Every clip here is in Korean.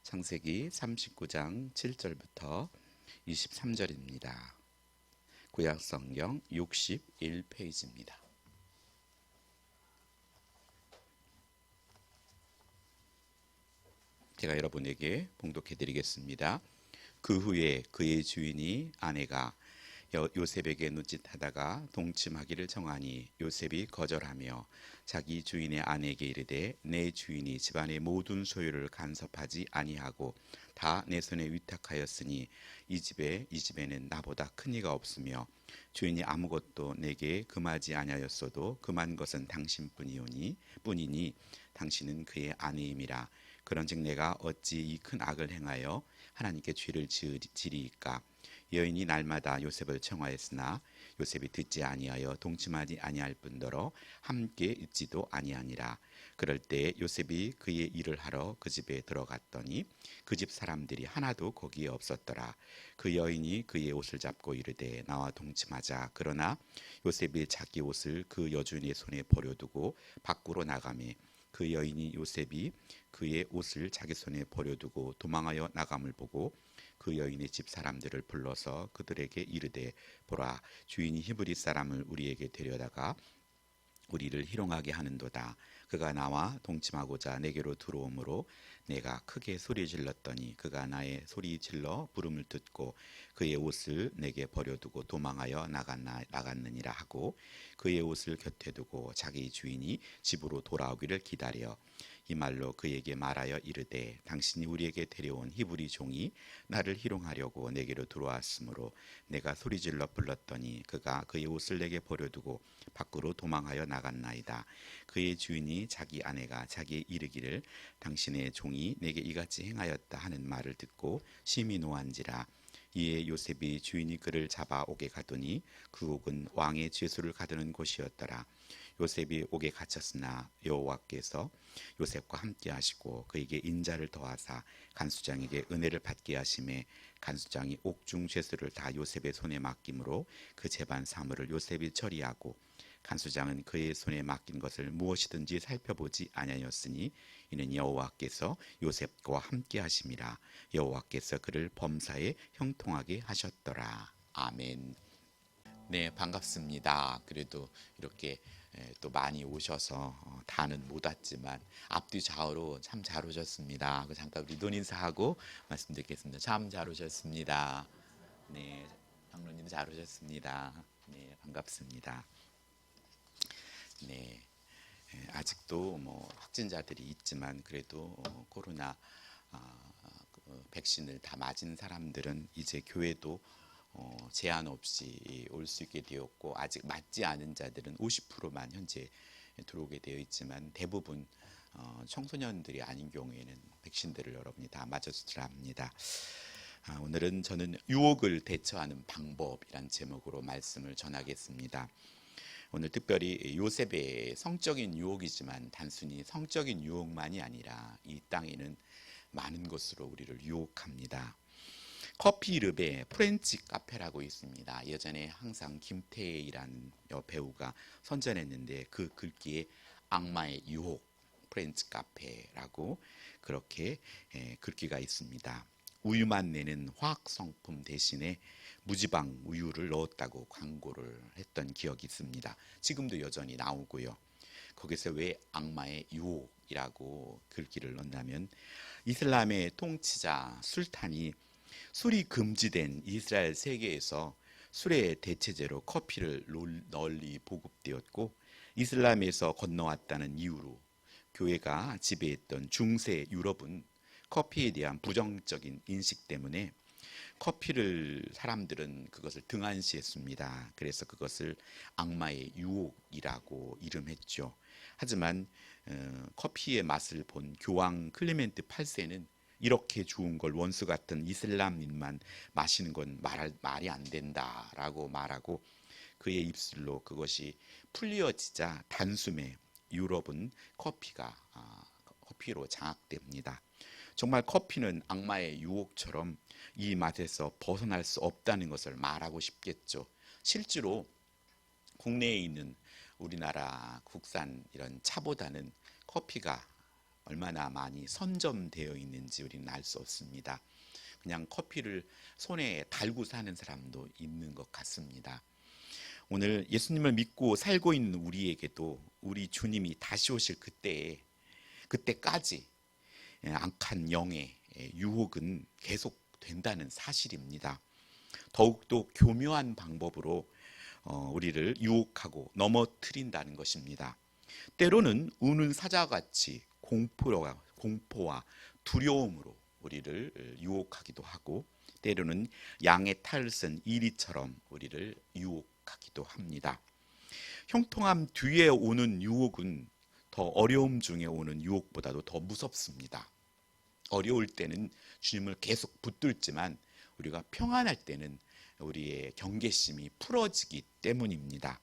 창세기 39장 7절부터 23절입니다. 구약성경 61페이지입니다. 제가 여러분에게 봉독해 드리겠습니다. 그 후에 그의 주인이 아내가 요셉에게 눈짓하다가 동침하기를 정하니 요셉이 거절하며 자기 주인의 아내에게 이르되 내 주인이 집안의 모든 소유를 간섭하지 아니하고 다 내 손에 위탁하였으니 이 집에는 나보다 큰 이가 없으며 주인이 아무것도 내게 금하지 아니하였어도 금한 것은 당신뿐이니 당신은 그의 아내임이라. 그런즉 내가 어찌 이 큰 악을 행하여 하나님께 죄를 지리이까. 여인이 날마다 요셉을 청하였으나 요셉이 듣지 아니하여 동침하지 아니할 뿐더러 함께 있지도 아니하니라. 그럴 때 요셉이 그의 일을 하러 그 집에 들어갔더니 그 집 사람들이 하나도 거기에 없었더라. 그 여인이 그의 옷을 잡고 이르되 나와 동침하자. 그러나 요셉이 자기 옷을 그 여주인의 손에 버려두고 밖으로 나가매 그 여인이 요셉이 그의 옷을 자기 손에 버려두고 도망하여 나감을 보고 그 여인의 집 사람들을 불러서 그들에게 이르되 보라, 주인이 히브리 사람을 우리에게 데려다가 우리를 희롱하게 하는도다. 그가 나와 동침하고자 내게로 들어오므로 내가 크게 소리 질렀더니 그가 나의 소리 질러 부름을 듣고 그의 옷을 내게 버려두고 도망하여 나갔느니라 하고 그의 옷을 곁에 두고 자기 주인이 집으로 돌아오기를 기다려 이 말로 그에게 말하여 이르되 당신이 우리에게 데려온 히브리 종이 나를 희롱하려고 내게로 들어왔으므로 내가 소리질러 불렀더니 그가 그의 옷을 내게 버려두고 밖으로 도망하여 나갔나이다. 그의 주인이 자기 아내가 자기의 이르기를 당신의 종이 내게 이같이 행하였다 하는 말을 듣고 심히 노한지라. 이에 요셉이 주인이 그를 잡아 옥에 가더니 그 옥은 왕의 죄수를 가두는 곳이었더라. 요셉이 옥에 갇혔으나 여호와께서 요셉과 함께 하시고 그에게 인자를 더하사 간수장에게 은혜를 받게 하심에 간수장이 옥중 죄수를 다 요셉의 손에 맡김으로 그 재반 사물을 요셉이 처리하고 간수장은 그의 손에 맡긴 것을 무엇이든지 살펴보지 아니하였으니 이는 여호와께서 요셉과 함께 하심이라. 여호와께서 그를 범사에 형통하게 하셨더라. 아멘. 네, 반갑습니다. 그래도 이렇게 또 많이 오셔서 다는 못 왔지만 앞뒤 좌우로 참 잘 오셨습니다. 잠깐 우리 눈 인사하고 말씀드리겠습니다. 참 잘 오셨습니다. 네, 장로님 잘 오셨습니다. 네, 반갑습니다. 네, 아직도 뭐 확진자들이 있지만 그래도 코로나 백신을 다 맞은 사람들은 이제 교회도 제한 없이 올 수 있게 되었고 아직 맞지 않은 자들은 50%만 현재 들어오게 되어 있지만 대부분 청소년들이 아닌 경우에는 백신들을 여러분이 다 맞았으리라 합니다. 오늘은 저는 유혹을 대처하는 방법이란 제목으로 말씀을 전하겠습니다. 오늘 특별히 요셉의 성적인 유혹이지만 단순히 성적인 유혹만이 아니라 이 땅에는 많은 것으로 우리를 유혹합니다. 커피르베 프렌치 카페라고 있습니다. 예전에 항상 김태희라는 배우가 선전했는데 그 글귀에 악마의 유혹 프렌치 카페라고 그렇게 글귀가 있습니다. 우유만 내는 화학 성품 대신에 무지방 우유를 넣었다고 광고를 했던 기억이 있습니다. 지금도 여전히 나오고요. 거기서 왜 악마의 유혹이라고 글귀를 넣냐면 이슬람의 통치자 술탄이 술이 금지된 이스라엘 세계에서 술의 대체제로 커피를 널리 보급되었고 이슬람에서 건너왔다는 이유로 교회가 지배했던 중세 유럽은 커피에 대한 부정적인 인식 때문에 커피를 사람들은 그것을 등한시했습니다. 그래서 그것을 악마의 유혹이라고 이름했죠. 하지만 커피의 맛을 본 교황 클레멘트 8세는 이렇게 좋은 걸 원수 같은 이슬람인만 마시는 건 말이 안 된다라고 말하고 그의 입술로 그것이 풀려지자 단숨에 유럽은 커피로 장악됩니다. 정말 커피는 악마의 유혹처럼 이 맛에서 벗어날 수 없다는 것을 말하고 싶겠죠. 실제로 국내에 있는 우리나라 국산 이런 차보다는 커피가 얼마나 많이 선점되어 있는지 우리는 알 수 없습니다. 그냥 커피를 손에 달고 사는 사람도 있는 것 같습니다. 오늘 예수님을 믿고 살고 있는 우리에게도 우리 주님이 다시 오실 그때까지 악한 영의 유혹은 계속된다는 사실입니다. 더욱더 교묘한 방법으로 우리를 유혹하고 넘어뜨린다는 것입니다. 때로는 우는 사자같이 공포와 두려움으로 우리를 유혹하기도 하고, 때로는 양의 탈을 쓴 이리처럼 우리를 유혹하기도 합니다. 형통함 뒤에 오는 유혹은 더 어려움 중에 오는 유혹보다도 더 무섭습니다. 어려울 때는 주님을 계속 붙들지만 우리가 평안할 때는 우리의 경계심이 풀어지기 때문입니다.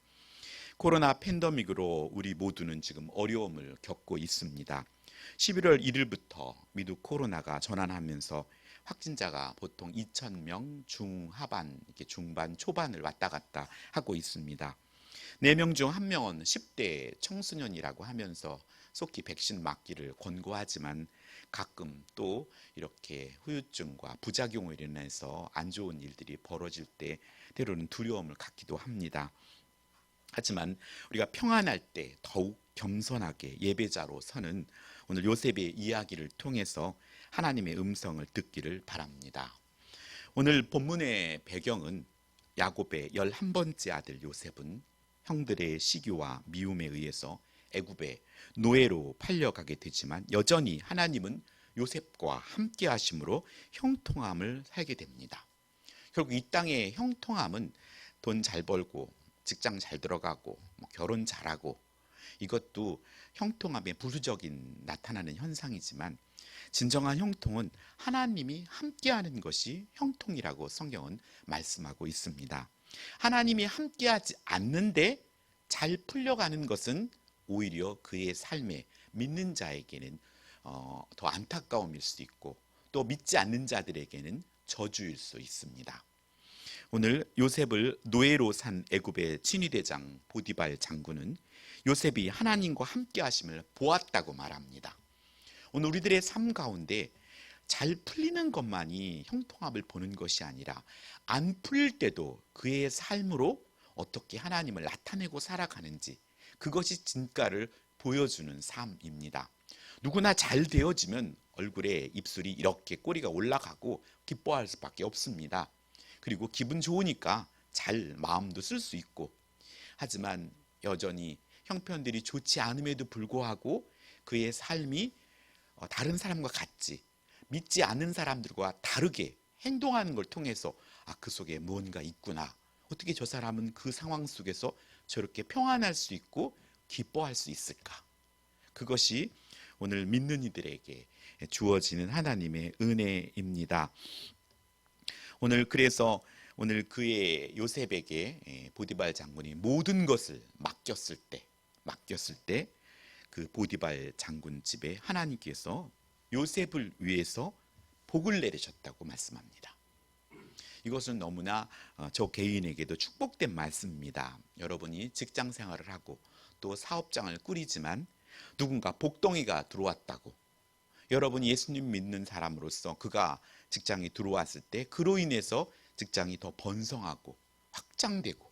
코로나 팬데믹으로 우리 모두는 지금 어려움을 겪고 있습니다. 11월 1일부터 미국 코로나가 전환하면서 확진자가 보통 2,000명 중하반, 이렇게 중반, 초반을 왔다 갔다 하고 있습니다. 4명 중 1명은 10대 청소년이라고 하면서 속히 백신 맞기를 권고하지만 가끔 또 이렇게 후유증과 부작용을 인해서 안 좋은 일들이 벌어질 때 때로는 두려움을 갖기도 합니다. 하지만 우리가 평안할 때 더욱 겸손하게 예배자로 서는 오늘 요셉의 이야기를 통해서 하나님의 음성을 듣기를 바랍니다. 오늘 본문의 배경은 야곱의 11번째 아들 요셉은 형들의 시기와 미움에 의해서 애굽의 노예로 팔려가게 되지만 여전히 하나님은 요셉과 함께 하심으로 형통함을 살게 됩니다. 결국 이 땅의 형통함은 돈 잘 벌고 직장 잘 들어가고 결혼 잘하고, 이것도 형통함의 부수적인 나타나는 현상이지만 진정한 형통은 하나님이 함께하는 것이 형통이라고 성경은 말씀하고 있습니다. 하나님이 함께하지 않는데 잘 풀려가는 것은 오히려 그의 삶에 믿는 자에게는 더 안타까움일 수 있고, 또 믿지 않는 자들에게는 저주일 수 있습니다. 오늘 요셉을 노예로 산 애굽의 친위대장 보디발 장군은 요셉이 하나님과 함께 하심을 보았다고 말합니다. 오늘 우리들의 삶 가운데 잘 풀리는 것만이 형통함을 보는 것이 아니라 안 풀릴 때도 그의 삶으로 어떻게 하나님을 나타내고 살아가는지, 그것이 진가를 보여주는 삶입니다. 누구나 잘 되어지면 얼굴에 입술이 이렇게 꼬리가 올라가고 기뻐할 수밖에 없습니다. 그리고 기분 좋으니까 잘 마음도 쓸 수 있고, 하지만 여전히 형편들이 좋지 않음에도 불구하고 그의 삶이 다른 사람과 같지, 믿지 않는 사람들과 다르게 행동하는 걸 통해서 그 속에 무언가 있구나, 어떻게 저 사람은 그 상황 속에서 저렇게 평안할 수 있고 기뻐할 수 있을까? 그것이 오늘 믿는 이들에게 주어지는 하나님의 은혜입니다. 그래서 오늘 그의 요셉에게 보디발 장군이 모든 것을 맡겼을 때 그 보디발 장군 집에 하나님께서 요셉을 위해서 복을 내리셨다고 말씀합니다. 이것은 너무나 저 개인에게도 축복된 말씀입니다. 여러분이 직장 생활을 하고 또 사업장을 꾸리지만 누군가 복덩이가 들어왔다고, 여러분이 예수님 믿는 사람으로서 그가 직장에 들어왔을 때 그로 인해서 직장이 더 번성하고 확장되고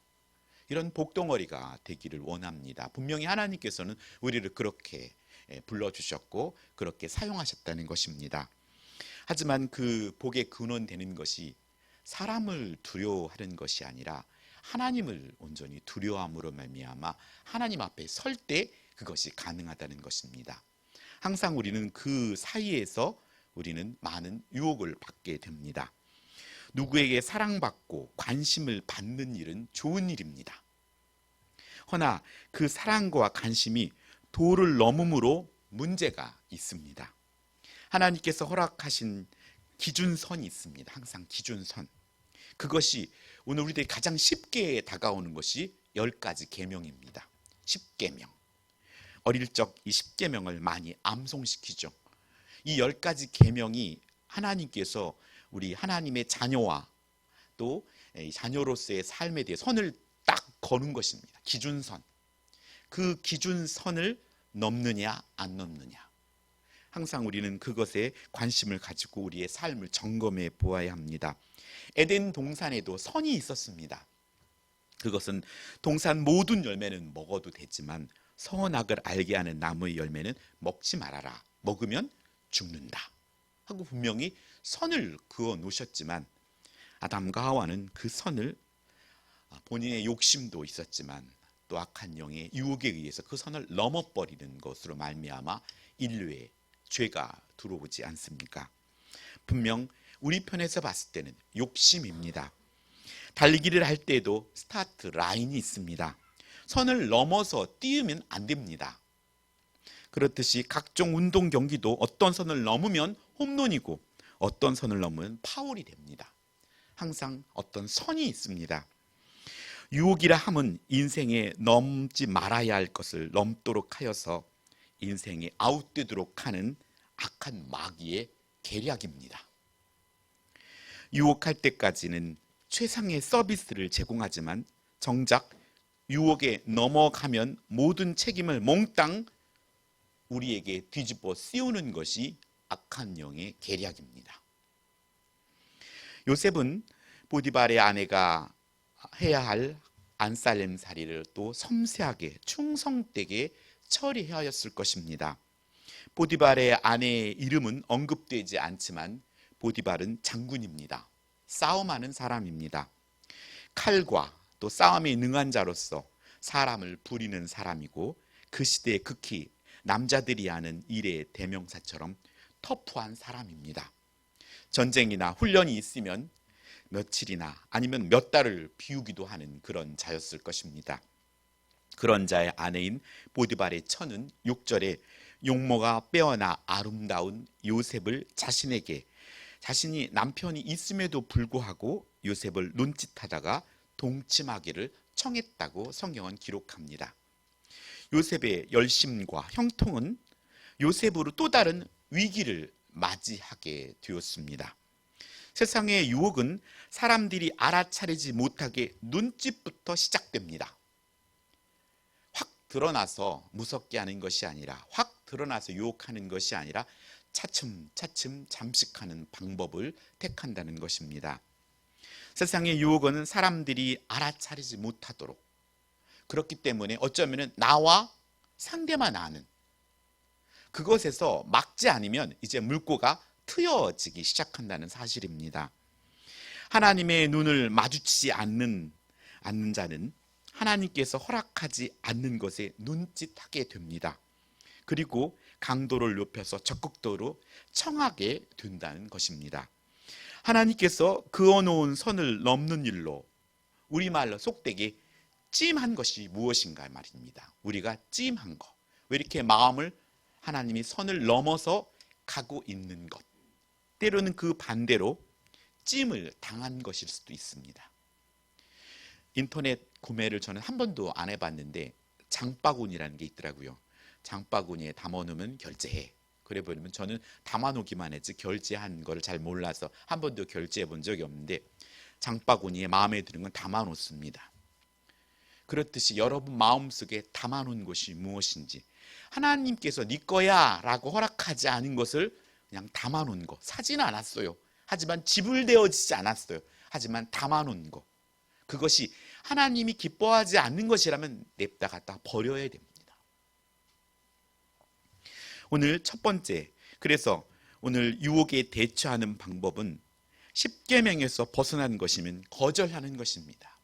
이런 복덩어리가 되기를 원합니다. 분명히 하나님께서는 우리를 그렇게 불러주셨고 그렇게 사용하셨다는 것입니다. 하지만 그 복의 근원되는 것이 사람을 두려워하는 것이 아니라 하나님을 온전히 두려워함으로 말미암아 하나님 앞에 설 때 그것이 가능하다는 것입니다. 항상 우리는 그 사이에서 우리는 많은 유혹을 받게 됩니다. 누구에게 사랑받고 관심을 받는 일은 좋은 일입니다. 허나 그 사랑과 관심이 도를 넘음으로 문제가 있습니다. 하나님께서 허락하신 기준선이 있습니다. 항상 기준선. 그것이 오늘 우리들이 가장 쉽게 다가오는 것이 10가지 계명입니다. 10계명. 어릴 적 이 10계명을 많이 암송시키죠. 이 10가지 계명이 하나님께서 우리 하나님의 자녀와 또 자녀로서의 삶에 대해 선을 딱 거는 것입니다. 기준선. 그 기준선을 넘느냐 안 넘느냐. 항상 우리는 그것에 관심을 가지고 우리의 삶을 점검해 보아야 합니다. 에덴 동산에도 선이 있었습니다. 그것은 동산 모든 열매는 먹어도 되지만 선악을 알게 하는 나무의 열매는 먹지 말아라. 먹으면 죽는다. 하고 분명히 선을 그어 놓으셨지만 아담과 하와는 그 선을 본인의 욕심도 있었지만 또 악한 영의 유혹에 의해서 그 선을 넘어버리는 것으로 말미암아 인류의 죄가 들어오지 않습니까? 분명 우리 편에서 봤을 때는 욕심입니다. 달리기를 할 때에도 스타트 라인이 있습니다. 선을 넘어서 뛰으면 안 됩니다. 그렇듯이 각종 운동 경기도 어떤 선을 넘으면 홈런이고 어떤 선을 넘으면 파울이 됩니다. 항상 어떤 선이 있습니다. 유혹이라 함은 인생에 넘지 말아야 할 것을 넘도록 하여서 인생이 아웃되도록 하는 악한 마귀의 계략입니다. 유혹할 때까지는 최상의 서비스를 제공하지만 정작 유혹에 넘어가면 모든 책임을 몽땅 우리에게 뒤집어 씌우는 것이 악한 영의 계략입니다. 요셉은 보디발의 아내가 해야 할 안살렘살이를 또 섬세하게 충성되게 처리하였을 것입니다. 보디발의 아내의 이름은 언급되지 않지만 보디발은 장군입니다. 싸움하는 사람입니다. 칼과 또 싸움에 능한 자로서 사람을 부리는 사람이고 그 시대에 극히 남자들이 하는 일의 대명사처럼 터프한 사람입니다. 전쟁이나 훈련이 있으면 며칠이나 아니면 몇 달을 비우기도 하는 그런 자였을 것입니다. 그런 자의 아내인 보디발의 처는 6절에 용모가 빼어나 아름다운 요셉을 자신이 남편이 있음에도 불구하고 요셉을 눈짓하다가 동침하기를 청했다고 성경은 기록합니다. 요셉의 열심과 형통은 요셉으로 또 다른 위기를 맞이하게 되었습니다. 세상의 유혹은 사람들이 알아차리지 못하게 눈짓부터 시작됩니다. 확 드러나서 무섭게 하는 것이 아니라 확 드러나서 유혹하는 것이 아니라 차츰차츰 잠식하는 방법을 택한다는 것입니다. 세상의 유혹은 사람들이 알아차리지 못하도록 그렇기 때문에 어쩌면 나와 상대만 아는 그것에서 막지 않으면 이제 물꼬가 트여지기 시작한다는 사실입니다. 하나님의 눈을 마주치지 않는 자는 하나님께서 허락하지 않는 것에 눈짓하게 됩니다. 그리고 강도를 높여서 적극적으로 청하게 된다는 것입니다. 하나님께서 그어놓은 선을 넘는 일로 우리말로 속되게 찜한 것이 무엇인가 말입니다. 우리가 찜한 것. 왜 이렇게 마음을 하나님이 선을 넘어서 가고 있는 것. 때로는 그 반대로 찜을 당한 것일 수도 있습니다. 인터넷 구매를 저는 한 번도 안 해봤는데 장바구니라는 게 있더라고요. 장바구니에 담아놓으면 결제해. 그래 버리면 저는 담아놓기만 했지 결제한 거를 잘 몰라서 한 번도 결제해 본 적이 없는데 장바구니에 마음에 드는 건 담아놓습니다. 그렇듯이 여러분 마음속에 담아놓은 것이 무엇인지 하나님께서 네 거야 라고 허락하지 않은 것을 그냥 담아놓은 거 사지는 않았어요. 하지만 지불되어지지 않았어요. 하지만 담아놓은 거 그것이 하나님이 기뻐하지 않는 것이라면 냅다 갖다 버려야 됩니다. 오늘 첫 번째, 그래서 오늘 유혹에 대처하는 방법은 십계명에서 벗어난 것이면 거절하는 것입니다.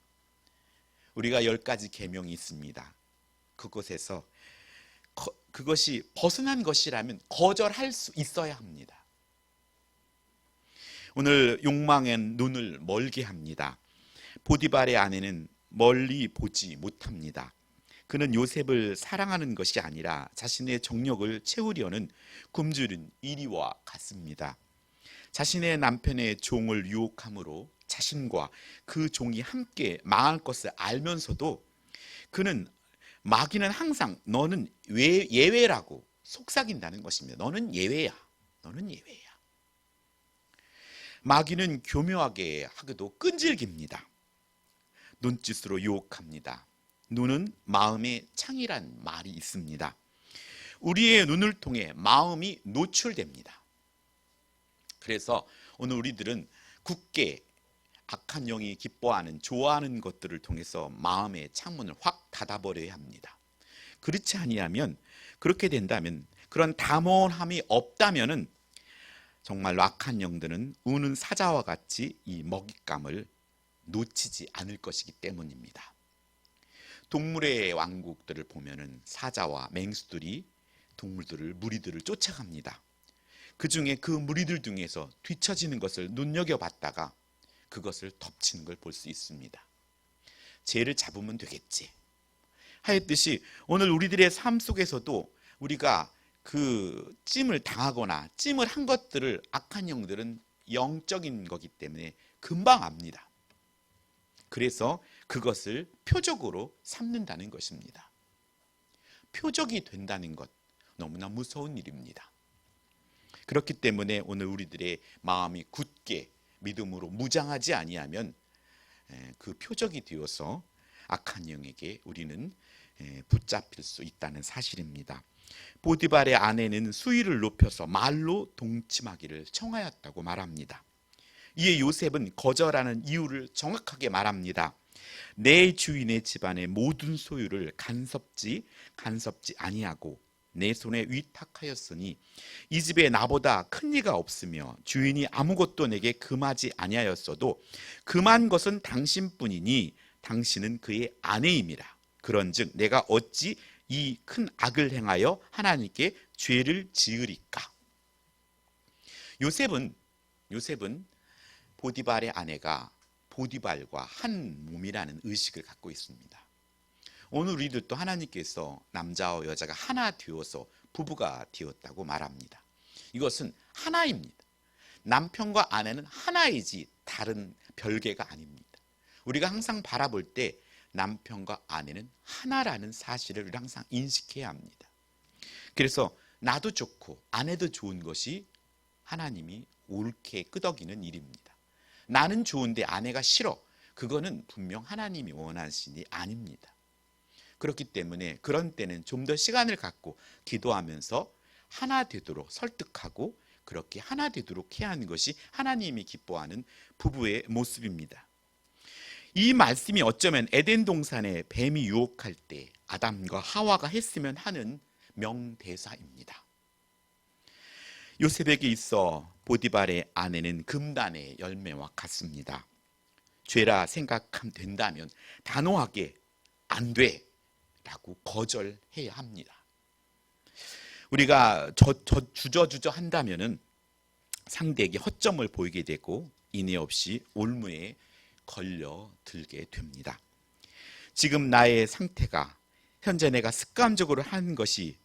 우리가 10가지 계명이 있습니다. 그것에서 그것이 벗어난 것이라면 거절할 수 있어야 합니다. 오늘 욕망엔 눈을 멀게 합니다. 보디발의 아내는 멀리 보지 못합니다. 그는 요셉을 사랑하는 것이 아니라 자신의 정력을 채우려는 굶주린 이리와 같습니다. 자신의 남편의 종을 유혹함으로 자신과 그 종이 함께 망할 것을 알면서도 그는 마귀는 항상 너는 예외라고 속삭인다는 것입니다. 너는 예외야. 너는 예외야. 마귀는 교묘하게 하기도 끈질깁니다. 눈짓으로 유혹합니다. 눈은 마음의 창이란 말이 있습니다. 우리의 눈을 통해 마음이 노출됩니다. 그래서 오늘 우리들은 굳게 악한 영이 기뻐하는, 좋아하는 것들을 통해서 마음의 창문을 확 닫아버려야 합니다. 그렇지 아니하면, 그렇게 된다면, 그런 담원함이 없다면은 정말로 악한 영들은 우는 사자와 같이 이 먹잇감을 놓치지 않을 것이기 때문입니다. 동물의 왕국들을 보면은 사자와 맹수들이 무리들을 쫓아갑니다. 그 중에 그 무리들 중에서 뒤처지는 것을 눈여겨봤다가 그것을 덮치는 걸 볼 수 있습니다. 죄를 잡으면 되겠지 하였듯이 오늘 우리들의 삶 속에서도 우리가 그 찜을 당하거나 찜을 한 것들을 악한 영들은 영적인 거기 때문에 금방 압니다. 그래서 그것을 표적으로 삼는다는 것입니다. 표적이 된다는 것, 너무나 무서운 일입니다. 그렇기 때문에 오늘 우리들의 마음이 굳게 믿음으로 무장하지 아니하면 그 표적이 되어서 악한 영에게 우리는 붙잡힐 수 있다는 사실입니다. 보디발의 아내는 수위를 높여서 말로 동침하기를 청하였다고 말합니다. 이에 요셉은 거절하는 이유를 정확하게 말합니다. 내 주인의 집안의 모든 소유를 간섭지 아니하고 내 손에 위탁하였으니 이 집에 나보다 큰 이가 없으며 주인이 아무것도 내게 금하지 아니하였어도 금한 것은 당신뿐이니 당신은 그의 아내임이라. 그런즉 내가 어찌 이 큰 악을 행하여 하나님께 죄를 지으리까. 요셉은 보디발의 아내가 보디발과 한 몸이라는 의식을 갖고 있습니다. 오늘 우리들도 하나님께서 남자와 여자가 하나 되어서 부부가 되었다고 말합니다. 이것은 하나입니다. 남편과 아내는 하나이지 다른 별개가 아닙니다. 우리가 항상 바라볼 때 남편과 아내는 하나라는 사실을 우리가 항상 인식해야 합니다. 그래서 나도 좋고 아내도 좋은 것이 하나님이 옳게 끄덕이는 일입니다. 나는 좋은데 아내가 싫어. 그거는 분명 하나님이 원하신 일이 아닙니다. 그렇기 때문에 그런 때는 좀 더 시간을 갖고 기도하면서 하나 되도록 설득하고 그렇게 하나 되도록 해야 하는 것이 하나님이 기뻐하는 부부의 모습입니다. 이 말씀이 어쩌면 에덴 동산에 뱀이 유혹할 때 아담과 하와가 했으면 하는 명대사입니다. 요셉에게 있어 보디발의 아내는 금단의 열매와 같습니다. 죄라 생각하면 된다면 단호하게 안 돼 라고 거절해야 합니다. 우리가 주저주저 한다면은 상대에게 허점을 보이게 되고 인내 없이 올무에 걸려들게 됩니다. 지금 나의 상태가 현재 내가 습관적으로 하는 것이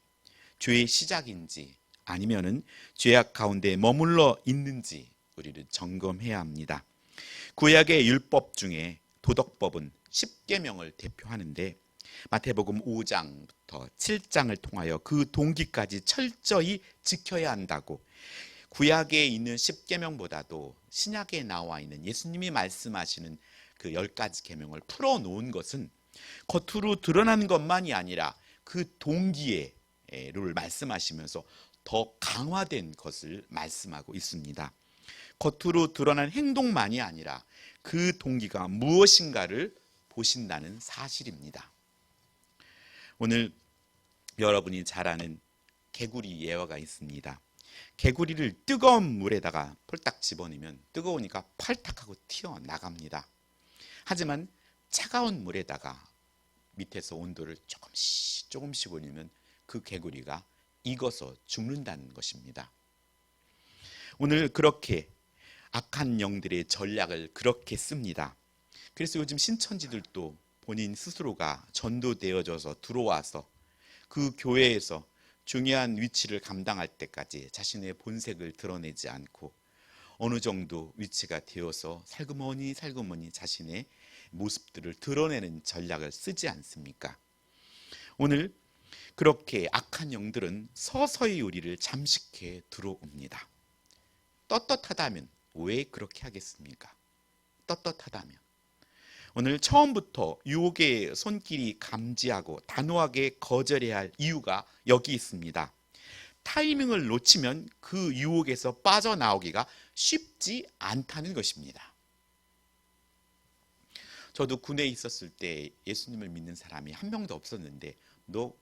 죄의 시작인지 아니면은 죄악 가운데 머물러 있는지 우리를 점검해야 합니다. 구약의 율법 중에 도덕법은 10계명을 대표하는데 마태복음 5장부터 7장을 통하여 그 동기까지 철저히 지켜야 한다고, 구약에 있는 10계명보다도 신약에 나와 있는 예수님이 말씀하시는 그 10가지 계명을 풀어놓은 것은 겉으로 드러나는 것만이 아니라 그 동기를 말씀하시면서 더 강화된 것을 말씀하고 있습니다. 겉으로 드러난 행동만이 아니라 그 동기가 무엇인가를 보신다는 사실입니다. 오늘 여러분이 잘 아는 개구리 예화가 있습니다. 개구리를 뜨거운 물에다가 폴딱 집어넣으면 뜨거우니까 팔딱하고 튀어나갑니다. 하지만 차가운 물에다가 밑에서 온도를 조금씩 올리면 그 개구리가 익어서 죽는다는 것입니다. 오늘 그렇게 악한 영들의 전략을 그렇게 씁니다. 그래서 요즘 신천지들도 본인 스스로가 전도되어져서 들어와서 그 교회에서 중요한 위치를 감당할 때까지 자신의 본색을 드러내지 않고 어느 정도 위치가 되어서 살그머니 자신의 모습들을 드러내는 전략을 쓰지 않습니까? 오늘 그렇게 악한 영들은 서서히 우리를 잠식해 들어옵니다. 떳떳하다면 왜 그렇게 하겠습니까? 떳떳하다면 오늘 처음부터 유혹의 손길이 감지하고 단호하게 거절해야 할 이유가 여기 있습니다. 타이밍을 놓치면 그 유혹에서 빠져나오기가 쉽지 않다는 것입니다. 저도 군에 있었을 때 예수님을 믿는 사람이 한 명도 없었는데 너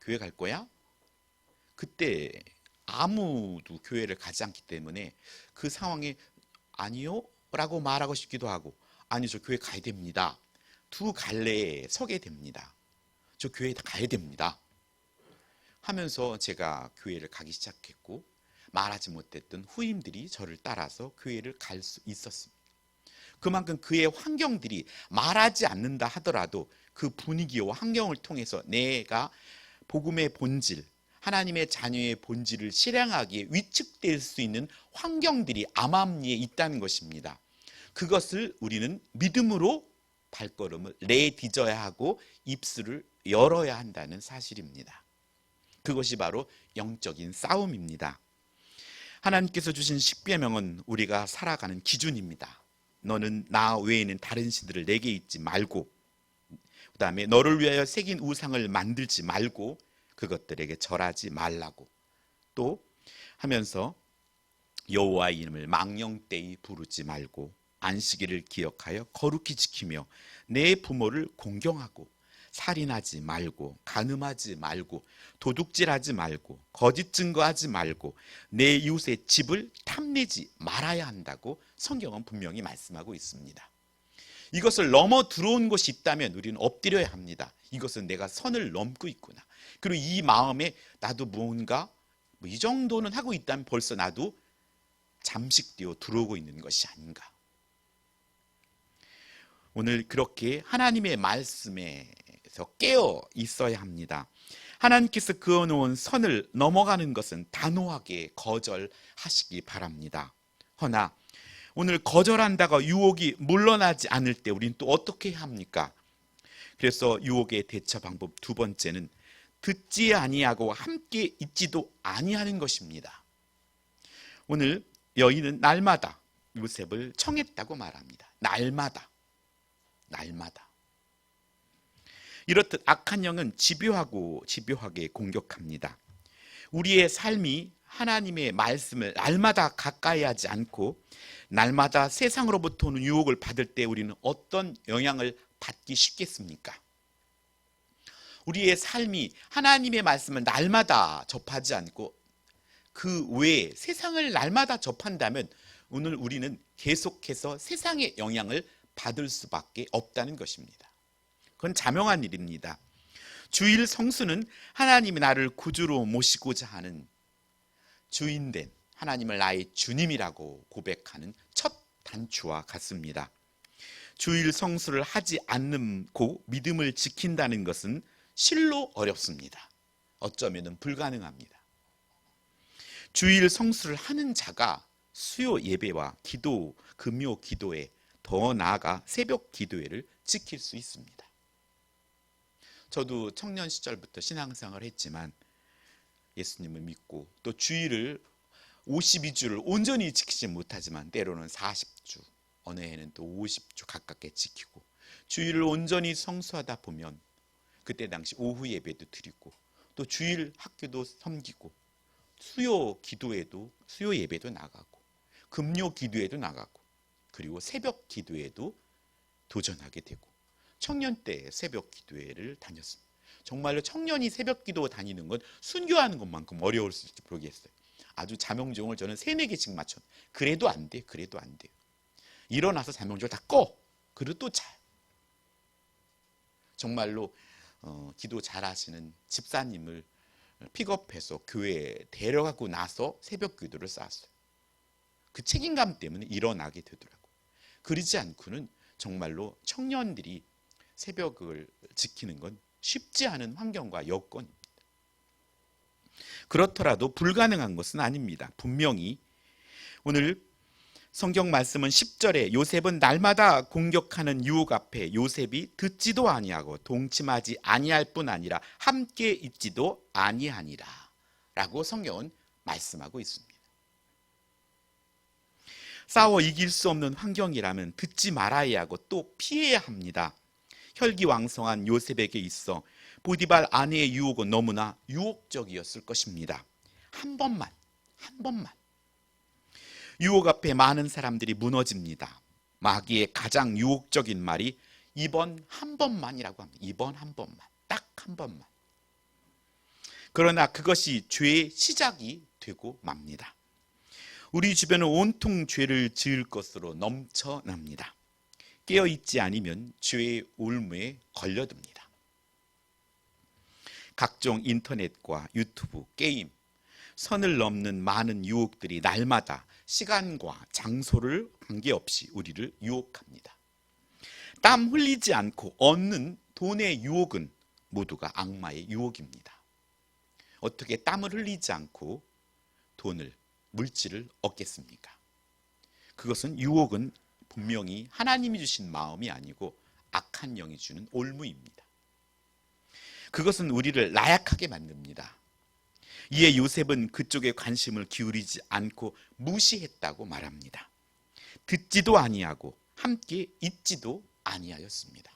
교회 갈 거야? 그때 아무도 교회를 가지 않기 때문에 그 상황에 아니요? 라고 말하고 싶기도 하고 아니 저 교회 가야 됩니다. 두 갈래에 서게 됩니다. 저 교회에 가야 됩니다. 하면서 제가 교회를 가기 시작했고 말하지 못했던 후임들이 저를 따라서 교회를 갈 수 있었습니다. 그만큼 그의 환경들이 말하지 않는다 하더라도 그 분위기와 환경을 통해서 내가 복음의 본질, 하나님의 자녀의 본질을 실행하기에 위축될 수 있는 환경들이 암암리에 있다는 것입니다. 그것을 우리는 믿음으로 발걸음을 내딛어야 하고 입술을 열어야 한다는 사실입니다. 그것이 바로 영적인 싸움입니다. 하나님께서 주신 십계명은 우리가 살아가는 기준입니다. 너는 나 외에는 다른 신들을 내게 잊지 말고, 그 다음에 너를 위하여 새긴 우상을 만들지 말고 그것들에게 절하지 말라고, 또 하면서 여호와의 이름을 망령되이 부르지 말고 안식일을 기억하여 거룩히 지키며 내 부모를 공경하고 살인하지 말고 간음하지 말고 도둑질하지 말고 거짓 증거하지 말고 내 이웃의 집을 탐내지 말아야 한다고 성경은 분명히 말씀하고 있습니다. 이것을 넘어 들어온 것이 있다면 우리는 엎드려야 합니다. 이것은 내가 선을 넘고 있구나. 그리고 이 마음에 나도 뭔가 이 정도는 하고 있다면 벌써 나도 잠식되어 들어오고 있는 것이 아닌가. 오늘 그렇게 하나님의 말씀에서 깨어 있어야 합니다. 하나님께서 그어놓은 선을 넘어가는 것은 단호하게 거절하시기 바랍니다. 허나 오늘 거절한다가 유혹이 물러나지 않을 때 우리는 또 어떻게 해야 합니까? 그래서 유혹의 대처 방법 두 번째는 듣지 아니하고 함께 있지도 아니하는 것입니다. 오늘 여인은 날마다 요셉을 청했다고 말합니다. 날마다. 이렇듯 악한 영은 집요하게 공격합니다. 우리의 삶이 하나님의 말씀을 날마다 가까이 하지 않고 날마다 세상으로부터 오는 유혹을 받을 때 우리는 어떤 영향을 받기 쉽겠습니까? 우리의 삶이 하나님의 말씀을 날마다 접하지 않고 그 외에 세상을 날마다 접한다면 오늘 우리는 계속해서 세상의 영향을 받을 수밖에 없다는 것입니다. 그건 자명한 일입니다. 주일 성수는 하나님이 나를 구주로 모시고자 하는 주인된 하나님을 나의 주님이라고 고백하는 첫 단추와 같습니다. 주일 성수를 하지 않고 믿음을 지킨다는 것은 실로 어렵습니다. 어쩌면 불가능합니다. 주일 성수를 하는 자가 수요 예배와 기도, 금요 기도에 더 나아가 새벽 기도회를 지킬 수 있습니다. 저도 청년 시절부터 신앙생활을 했지만 예수님을 믿고 또 주일을 52주를 온전히 지키지 못하지만 때로는 40주, 어느 해는 또 50주 가깝게 지키고 주일을 온전히 성수하다 보면 그때 당시 오후 예배도 드리고 또 주일 학교도 섬기고 수요 기도에도 수요 예배도 나가고 금요 기도에도 나가고 그리고 새벽 기도에도 도전하게 되고 청년 때 새벽 기도회를 다녔습니다. 정말로 청년이 새벽 기도 다니는 건 순교하는 것만큼 어려울지 모르겠어요. 아주 자명종을 저는 3-4개씩 맞춰. 그래도 안 돼. 일어나서 자명종을 다 꺼. 그리고 또 자. 정말로 기도 잘하시는 집사님을 픽업해서 교회에 데려가고 나서 새벽 기도를 쌓았어요. 그 책임감 때문에 일어나게 되더라고요. 그러지 않고는 정말로 청년들이 새벽을 지키는 건 쉽지 않은 환경과 여건입니다. 그렇더라도 불가능한 것은 아닙니다. 분명히 오늘 성경 말씀은 10절에 요셉은 날마다 공격하는 유혹 앞에 요셉이 듣지도 아니하고 동침하지 아니할 뿐 아니라 함께 있지도 아니하니라 라고 성경은 말씀하고 있습니다. 싸워 이길 수 없는 환경이라면 듣지 말아야 하고 또 피해야 합니다. 혈기왕성한 요셉에게 있어 보디발 아내의 유혹은 너무나 유혹적이었을 것입니다. 한 번만. 유혹 앞에 많은 사람들이 무너집니다. 마귀의 가장 유혹적인 말이 이번 한 번만이라고 합니다. 이번 한 번만. 딱 한 번만. 그러나 그것이 죄의 시작이 되고 맙니다. 우리 주변은 온통 죄를 지을 것으로 넘쳐납니다. 깨어있지 않으면 죄의 올무에 걸려듭니다. 각종 인터넷과 유튜브, 게임, 선을 넘는 많은 유혹들이 날마다 시간과 장소를 관계없이 우리를 유혹합니다. 땀 흘리지 않고 얻는 돈의 유혹은 모두가 악마의 유혹입니다. 어떻게 땀을 흘리지 않고 돈을, 물질을 얻겠습니까? 그것은 유혹은 분명히 하나님이 주신 마음이 아니고 악한 영이 주는 올무입니다. 그것은 우리를 나약하게 만듭니다. 이에 요셉은 그쪽에 관심을 기울이지 않고 무시했다고 말합니다. 듣지도 아니하고 함께 있지도 아니하였습니다.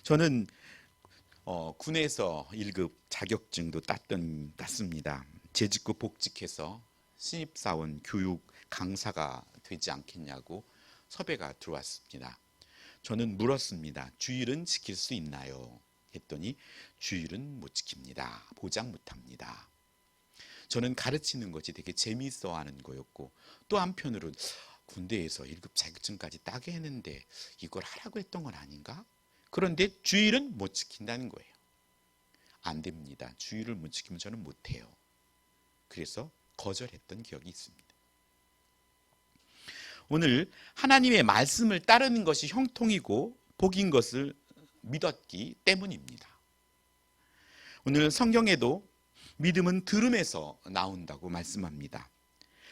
저는 군에서 1급 자격증도 땄습니다. 재직고 복직해서 신입사원 교육 강사가 되지 않겠냐고 섭외가 들어왔습니다. 저는 물었습니다. 주일은 지킬 수 있나요? 했더니 주일은 못 지킵니다. 보장 못합니다. 저는 가르치는 것이 되게 재미있어하는 거였고 또 한편으로는 군대에서 1급 자격증까지 따게 했는데 이걸 하라고 했던 건 아닌가? 그런데 주일은 못 지킨다는 거예요. 안 됩니다. 주일을 못 지키면 저는 못해요. 그래서 거절했던 기억이 있습니다. 오늘 하나님의 말씀을 따르는 것이 형통이고 복인 것을 믿었기 때문입니다. 오늘 성경에도 믿음은 들음에서 나온다고 말씀합니다.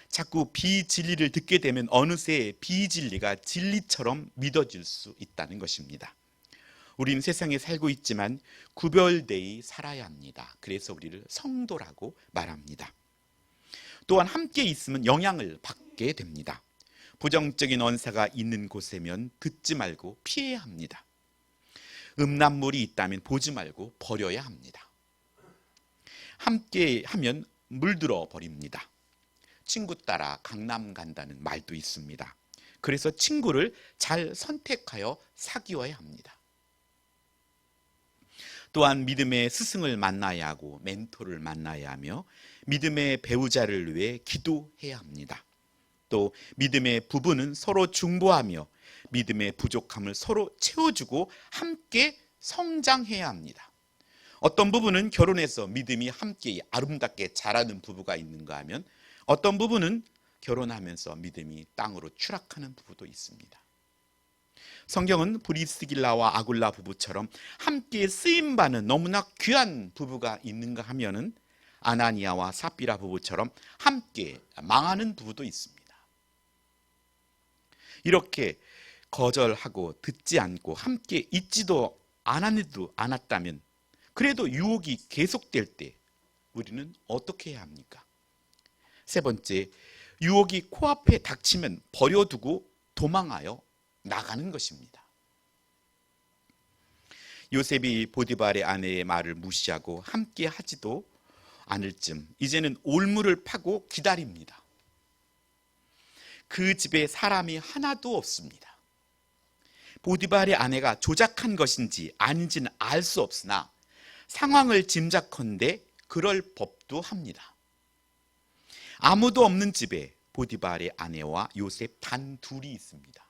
자꾸 비진리를 듣게 되면 어느새 비진리가 진리처럼 믿어질 수 있다는 것입니다. 우리는 세상에 살고 있지만 구별되이 살아야 합니다. 그래서 우리를 성도라고 말합니다. 또한 함께 있으면 영향을 받게 됩니다. 부정적인 언사가 있는 곳에면 듣지 말고 피해야 합니다. 음란물이 있다면 보지 말고 버려야 합니다. 함께 하면 물들어 버립니다. 친구 따라 강남 간다는 말도 있습니다. 그래서 친구를 잘 선택하여 사귀어야 합니다. 또한 믿음의 스승을 만나야 하고 멘토를 만나야 하며 믿음의 배우자를 위해 기도해야 합니다. 또 믿음의 부부는 서로 중보하며 믿음의 부족함을 서로 채워주고 함께 성장해야 합니다. 어떤 부부는 결혼해서 믿음이 함께 아름답게 자라는 부부가 있는가 하면 어떤 부부는 결혼하면서 믿음이 땅으로 추락하는 부부도 있습니다. 성경은 브리스길라와 아굴라 부부처럼 함께 쓰임받는 너무나 귀한 부부가 있는가 하면은 아나니아와 삽비라 부부처럼 함께 망하는 부부도 있습니다. 이렇게 거절하고 듣지 않고 함께 있지도 않았다면 그래도 유혹이 계속될 때 우리는 어떻게 해야 합니까? 세 번째, 유혹이 코앞에 닥치면 버려두고 도망하여 나가는 것입니다. 요셉이 보디발의 아내의 말을 무시하고 함께 하지도 않을 쯤 이제는 올무를 파고 기다립니다. 그 집에 사람이 하나도 없습니다. 보디발의 아내가 조작한 것인지 아닌지는 알 수 없으나 상황을 짐작컨대 그럴 법도 합니다. 아무도 없는 집에 보디발의 아내와 요셉 단 둘이 있습니다.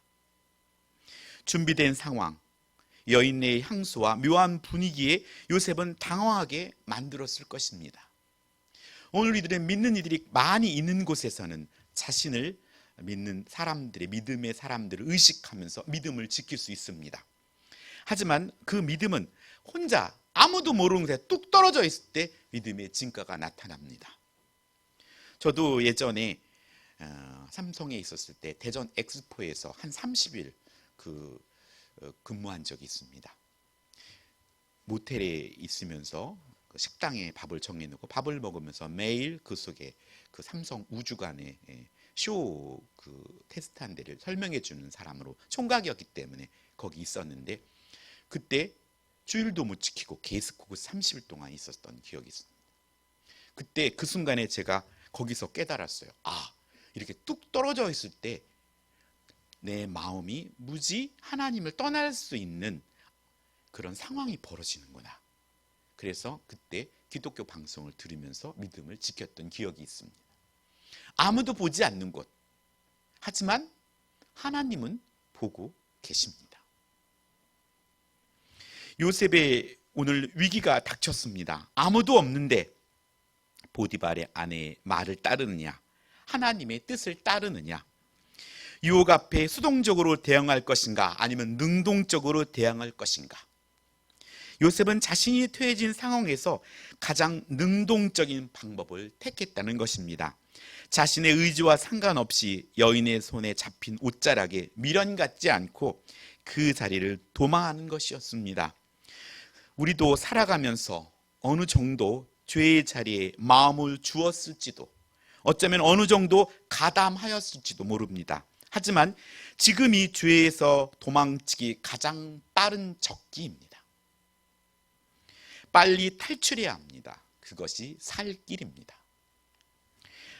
준비된 상황, 여인의 향수와 묘한 분위기에 요셉은 당황하게 만들었을 것입니다. 오늘 이들의 믿는 이들이 많이 있는 곳에서는 자신을 믿는 사람들의 믿음의 사람들을 의식하면서 믿음을 지킬 수 있습니다. 하지만 그 믿음은 혼자 아무도 모르는 곳에 뚝 떨어져 있을 때 믿음의 진가가 나타납니다. 저도 예전에 삼성에 있었을 때 대전 엑스포에서 한 30일 근무한 적이 있습니다. 모텔에 있으면서 식당에 밥을 정해놓고 밥을 먹으면서 매일 그 속에 그 삼성 우주관에 테스트한 데를 설명해 주는 사람으로 총각이었기 때문에 거기 있었는데, 그때 주일도 못 지키고 계속 30일 동안 있었던 기억이 있습니다. 그때 그 순간에 제가 거기서 깨달았어요. 이렇게 뚝 떨어져 있을 때 내 마음이 무지 하나님을 떠날 수 있는 그런 상황이 벌어지는구나. 그래서 그때 기독교 방송을 들으면서 믿음을 지켰던 기억이 있습니다. 아무도 보지 않는 곳, 하지만 하나님은 보고 계십니다. 요셉의 오늘 위기가 닥쳤습니다. 아무도 없는데 보디발의 아내의 말을 따르느냐, 하나님의 뜻을 따르느냐, 유혹 앞에 수동적으로 대응할 것인가, 아니면 능동적으로 대응할 것인가. 요셉은 자신이 퇴해진 상황에서 가장 능동적인 방법을 택했다는 것입니다. 자신의 의지와 상관없이 여인의 손에 잡힌 옷자락에 미련 갖지 않고 그 자리를 도망하는 것이었습니다. 우리도 살아가면서 어느 정도 죄의 자리에 마음을 주었을지도, 어쩌면 어느 정도 가담하였을지도 모릅니다. 하지만 지금이 죄에서 도망치기 가장 빠른 적기입니다. 빨리 탈출해야 합니다. 그것이 살 길입니다.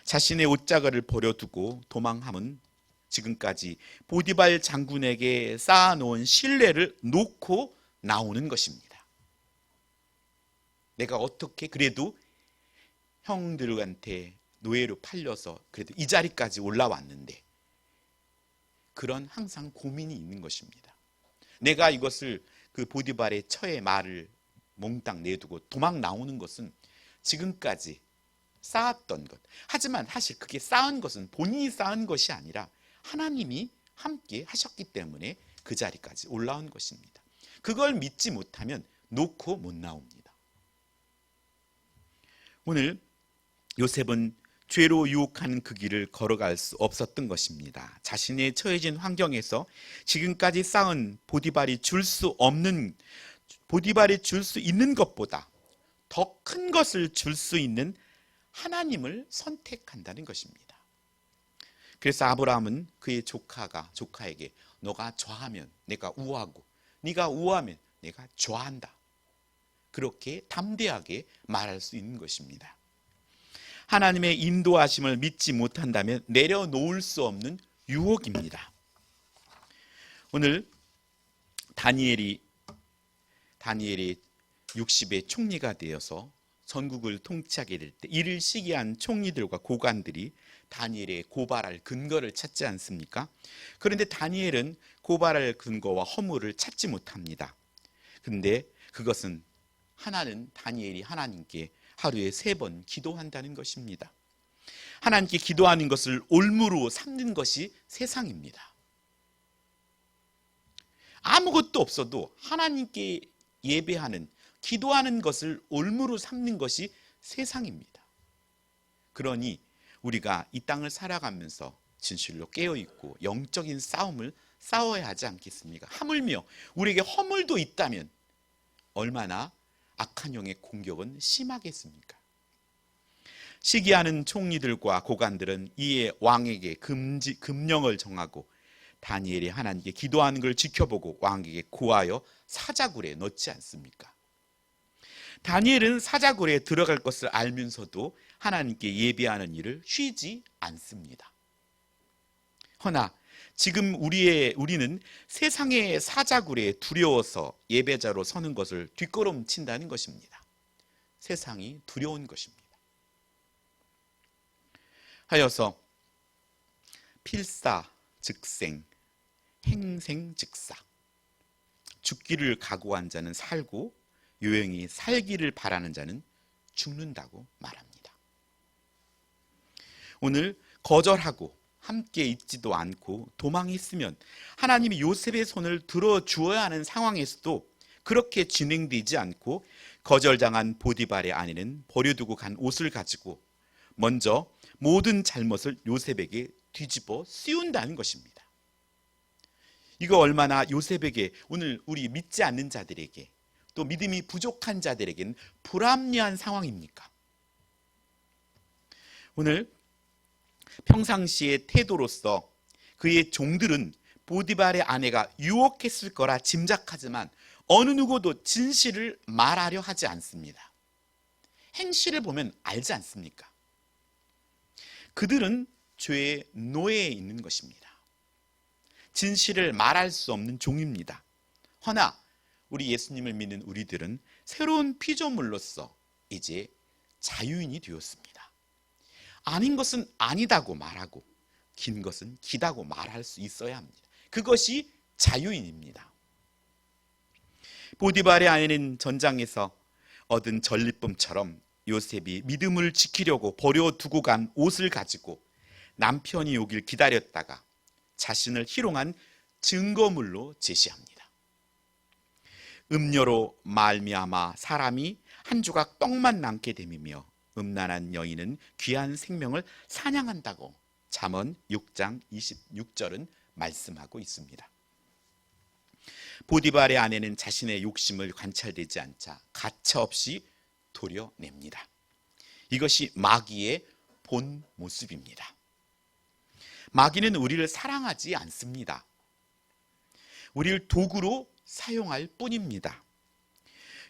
자신의 옷자락을 버려두고 도망함은 지금까지 보디발 장군에게 쌓아놓은 신뢰를 놓고 나오는 것입니다. 내가 어떻게 그래도 형들한테 노예로 팔려서 그래도 이 자리까지 올라왔는데, 그런 항상 고민이 있는 것입니다. 내가 이것을 그 보디발의 처의 말을 몽땅 내두고 도망 나오는 것은 지금까지 쌓았던 것. 하지만 사실 그게 쌓은 것은 본인이 쌓은 것이 아니라 하나님이 함께 하셨기 때문에 그 자리까지 올라온 것입니다. 그걸 믿지 못하면 놓고 못 나옵니다. 오늘 요셉은 죄로 유혹하는 그 길을 걸어갈 수 없었던 것입니다. 자신의 처해진 환경에서 지금까지 쌓은 보디발이 줄 수 있는 것보다 더 큰 것을 줄 수 있는 하나님을 선택한다는 것입니다. 그래서 아브라함은 그의 조카에게 너가 좌하면 내가 우하고 네가 우하면 내가 좌한다, 그렇게 담대하게 말할 수 있는 것입니다. 하나님의 인도하심을 믿지 못한다면 내려놓을 수 없는 유혹입니다. 오늘 다니엘이 60의 총리가 되어서 전국을 통치하게 될 때 이를 시기한 총리들과 고관들이 다니엘의 고발할 근거를 찾지 않습니까? 그런데 다니엘은 고발할 근거와 허물을 찾지 못합니다. 그런데 그것은 다니엘이 하나님께 하루에 3번 기도한다는 것입니다. 하나님께 기도하는 것을 올무로 삼는 것이 세상입니다. 아무것도 없어도 하나님께 예배하는, 기도하는 것을 올무로 삼는 것이 세상입니다. 그러니 우리가 이 땅을 살아가면서 진실로 깨어있고 영적인 싸움을 싸워야 하지 않겠습니까? 하물며 우리에게 허물도 있다면 얼마나 악한 영의 공격은 심하겠습니까? 시기하는 총리들과 고관들은 이에 왕에게 금령을 정하고 다니엘이 하나님께 기도하는 걸 지켜보고 왕에게 고하여 사자굴에 넣지 않습니까? 다니엘은 사자굴에 들어갈 것을 알면서도 하나님께 예배하는 일을 쉬지 않습니다. 허나 지금 우리는 세상의 사자굴에 두려워서 예배자로 서는 것을 뒷걸음친다는 것입니다. 세상이 두려운 것입니다. 하여서 필사즉생, 행생즉사. 죽기를 각오한 자는 살고 요영이 살기를 바라는 자는 죽는다고 말합니다. 오늘 거절하고 함께 있지도 않고 도망했으면 하나님이 요셉의 손을 들어주어야 하는 상황에서도 그렇게 진행되지 않고 거절당한 보디발의 아내는 버려두고 간 옷을 가지고 먼저 모든 잘못을 요셉에게 뒤집어 씌운다는 것입니다. 이거 얼마나 요셉에게, 오늘 우리 믿지 않는 자들에게, 또 믿음이 부족한 자들에게는 불합리한 상황입니까? 오늘 평상시의 태도로서 그의 종들은 보디발의 아내가 유혹했을 거라 짐작하지만 어느 누구도 진실을 말하려 하지 않습니다. 행실을 보면 알지 않습니까? 그들은 죄의 노예에 있는 것입니다. 진실을 말할 수 없는 종입니다. 허나 우리 예수님을 믿는 우리들은 새로운 피조물로서 이제 자유인이 되었습니다. 아닌 것은 아니다고 말하고 긴 것은 기다고 말할 수 있어야 합니다. 그것이 자유인입니다. 보디발의 아내는 전장에서 얻은 전리품처럼 요셉이 믿음을 지키려고 버려두고 간 옷을 가지고 남편이 오길 기다렸다가 자신을 희롱한 증거물로 제시합니다. 음료로 말미암아 사람이 한 조각 떡만 남게 됨이며 음란한 여인은 귀한 생명을 사냥한다고 잠언 6장 26절은 말씀하고 있습니다. 보디발의 아내는 자신의 욕심을 관찰되지 않자 가차없이 도려냅니다. 이것이 마귀의 본 모습입니다. 마귀는 우리를 사랑하지 않습니다. 우리를 도구로 사용할 뿐입니다.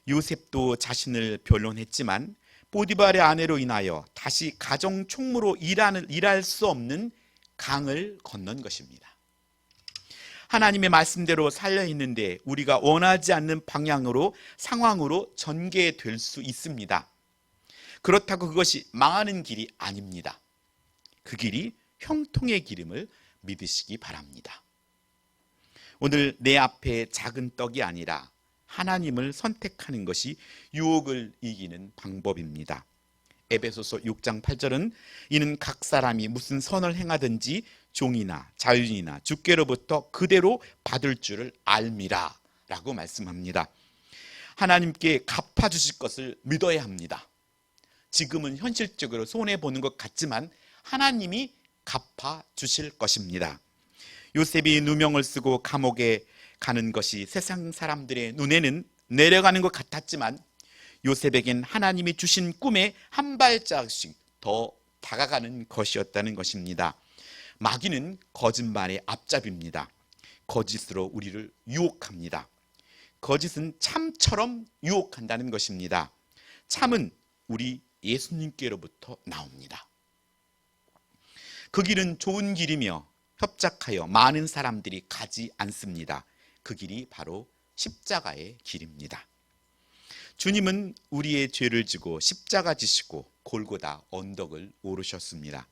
요셉도 자신을 변론했지만 보디발의 아내로 인하여 다시 가정 총무로 일할 수 없는 강을 건넌 것입니다. 하나님의 말씀대로 살려있는데 우리가 원하지 않는 방향으로 상황으로 전개될 수 있습니다. 그렇다고 그것이 망하는 길이 아닙니다. 그 길이 형통의 길임을 믿으시기 바랍니다. 오늘 내 앞에 작은 떡이 아니라 하나님을 선택하는 것이 유혹을 이기는 방법입니다. 에베소서 6장 8절은 이는 각 사람이 무슨 선을 행하든지 종이나 자유인이나 주께로부터 그대로 받을 줄을 알미라 라고 말씀합니다. 하나님께 갚아주실 것을 믿어야 합니다. 지금은 현실적으로 손해보는 것 같지만 하나님이 갚아주실 것입니다. 요셉이 누명을 쓰고 감옥에 가는 것이 세상 사람들의 눈에는 내려가는 것 같았지만 요셉에겐 하나님이 주신 꿈에 한 발짝씩 더 다가가는 것이었다는 것입니다. 마귀는 거짓말의 앞잡이입니다. 거짓으로 우리를 유혹합니다. 거짓은 참처럼 유혹한다는 것입니다. 참은 우리 예수님께로부터 나옵니다. 그 길은 좋은 길이며 협착하여 많은 사람들이 가지 않습니다. 그 길이 바로 십자가의 길입니다. 주님은 우리의 죄를 지고 십자가 지시고 골고다 언덕을 오르셨습니다.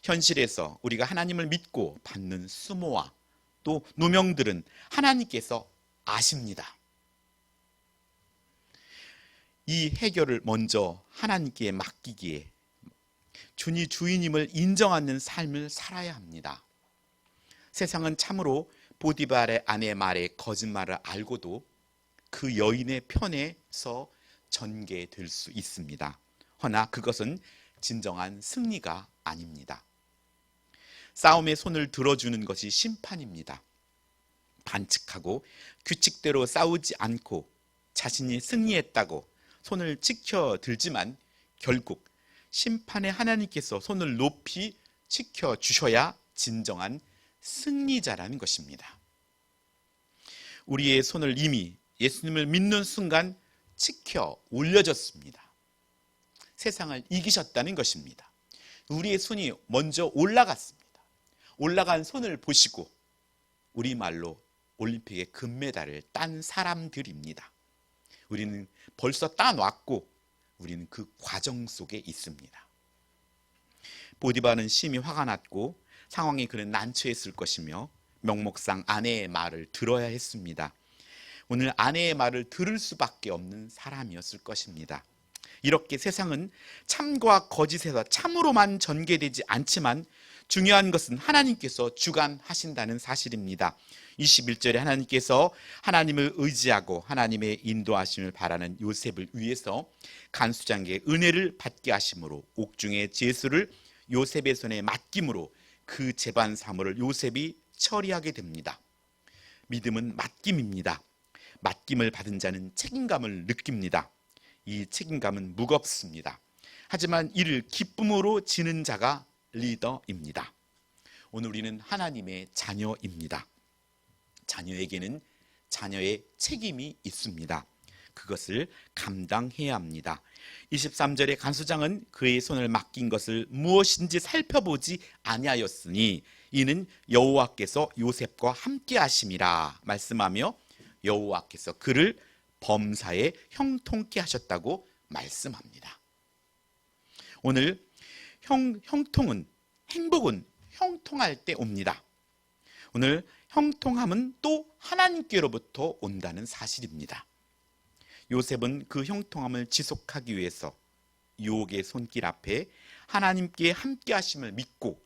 현실에서 우리가 하나님을 믿고 받는 수모와 또 누명들은 하나님께서 아십니다. 이 해결을 먼저 하나님께 맡기기에 주님을 인정하는 삶을 살아야 합니다. 세상은 참으로 보디발의 아내 말에 거짓말을 알고도 그 여인의 편에서 전개될 수 있습니다. 허나 그것은 진정한 승리가 아닙니다. 싸움에 손을 들어주는 것이 심판입니다. 반칙하고 규칙대로 싸우지 않고 자신이 승리했다고 손을 치켜들지만 결국 심판의 하나님께서 손을 높이 치켜주셔야 진정한 승리자라는 것입니다. 우리의 손을 이미 예수님을 믿는 순간 치켜 올려졌습니다. 세상을 이기셨다는 것입니다. 우리의 손이 먼저 올라갔습니다. 올라간 손을 보시고 우리말로 올림픽의 금메달을 딴 사람들입니다. 우리는 벌써 따놨고 우리는 그 과정 속에 있습니다. 보디발은 심히 화가 났고 상황에 그는 난처했을 것이며 명목상 아내의 말을 들어야 했습니다. 오늘 아내의 말을 들을 수밖에 없는 사람이었을 것입니다. 이렇게 세상은 참과 거짓에서 참으로만 전개되지 않지만 중요한 것은 하나님께서 주관하신다는 사실입니다. 21절에 하나님께서 하나님을 의지하고 하나님의 인도하심을 바라는 요셉을 위해서 간수장에게 은혜를 받게 하심으로 옥중의 제수를 요셉의 손에 맡김으로 그 재반 사물을 요셉이 처리하게 됩니다. 믿음은 맡김입니다. 맡김을 받은 자는 책임감을 느낍니다. 이 책임감은 무겁습니다. 하지만 이를 기쁨으로 지는 자가 리더입니다. 오늘 우리는 하나님의 자녀입니다. 자녀에게는 자녀의 책임이 있습니다. 그것을 감당해야 합니다. 23절의 간수장은 그의 손을 맡긴 것을 무엇인지 살펴보지 아니하였으니 이는 여호와께서 요셉과 함께 하심이라 말씀하며 여호와께서 그를 범사에 형통케 하셨다고 말씀합니다. 오늘 형통은, 행복은 형통할 때 옵니다. 오늘 형통함은 또 하나님께로부터 온다는 사실입니다. 요셉은 그 형통함을 지속하기 위해서 유혹의 손길 앞에 하나님께 함께 하심을 믿고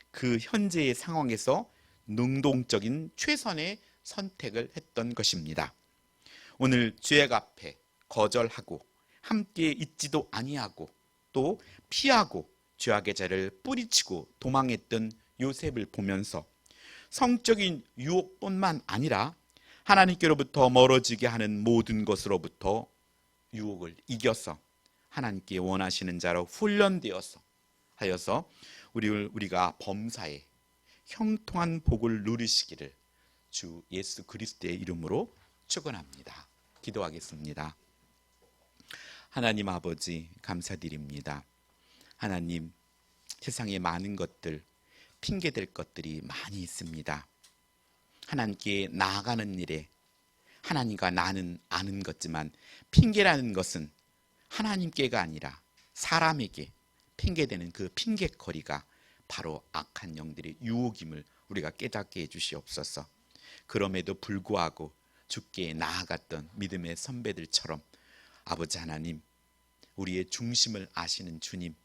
그 현재의 상황에서 능동적인 최선의 선택을 했던 것입니다. 오늘 죄악 앞에 거절하고 함께 있지도 아니하고 또 피하고 죄악의 자를 뿌리치고 도망했던 요셉을 보면서 성적인 유혹뿐만 아니라 하나님께로부터 멀어지게 하는 모든 것으로부터 유혹을 이겨서 하나님께 원하시는 자로 훈련되어서 하여서 우리가 범사에 형통한 복을 누리시기를 주 예수 그리스도의 이름으로 축원합니다. 기도하겠습니다. 하나님 아버지 감사드립니다. 하나님, 세상에 많은 것들, 핑계댈 것들이 많이 있습니다. 하나님께 나아가는 일에 하나님과 나는 아는 것지만 핑계라는 것은 하나님께가 아니라 사람에게 핑계대는 그 핑계거리가 바로 악한 영들의 유혹임을 우리가 깨닫게 해주시옵소서. 그럼에도 불구하고 주께 나아갔던 믿음의 선배들처럼 아버지 하나님, 우리의 중심을 아시는 주님,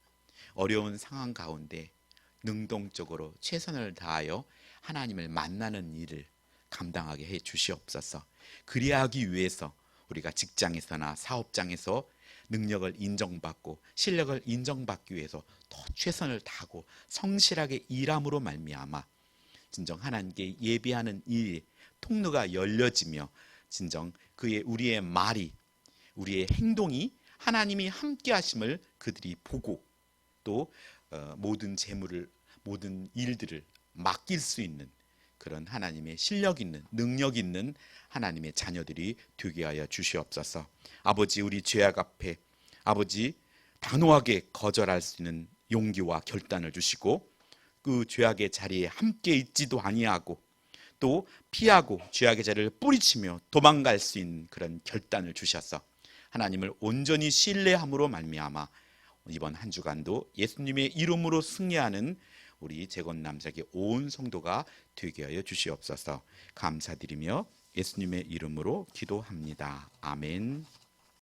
어려운 상황 가운데 능동적으로 최선을 다하여 하나님을 만나는 일을 감당하게 해 주시옵소서. 그리하기 위해서 우리가 직장에서나 사업장에서 능력을 인정받고 실력을 인정받기 위해서 더 최선을 다하고 성실하게 일함으로 말미암아 진정 하나님께 예배하는 일 통로가 열려지며 진정 우리의 말이, 우리의 행동이 하나님이 함께 하심을 그들이 보고 또 모든 재물을, 모든 일들을 맡길 수 있는 그런 하나님의 실력 있는, 능력 있는 하나님의 자녀들이 되게 하여 주시옵소서. 아버지, 우리 죄악 앞에 아버지 단호하게 거절할 수 있는 용기와 결단을 주시고 그 죄악의 자리에 함께 있지도 아니하고 또 피하고 죄악의 자리를 뿌리치며 도망갈 수 있는 그런 결단을 주셔서 하나님을 온전히 신뢰함으로 말미암아 이번 한 주간도 예수님의 이름으로 승리하는 우리 재건남작의 온 성도가 되게 하여 주시옵소서. 감사드리며 예수님의 이름으로 기도합니다. 아멘.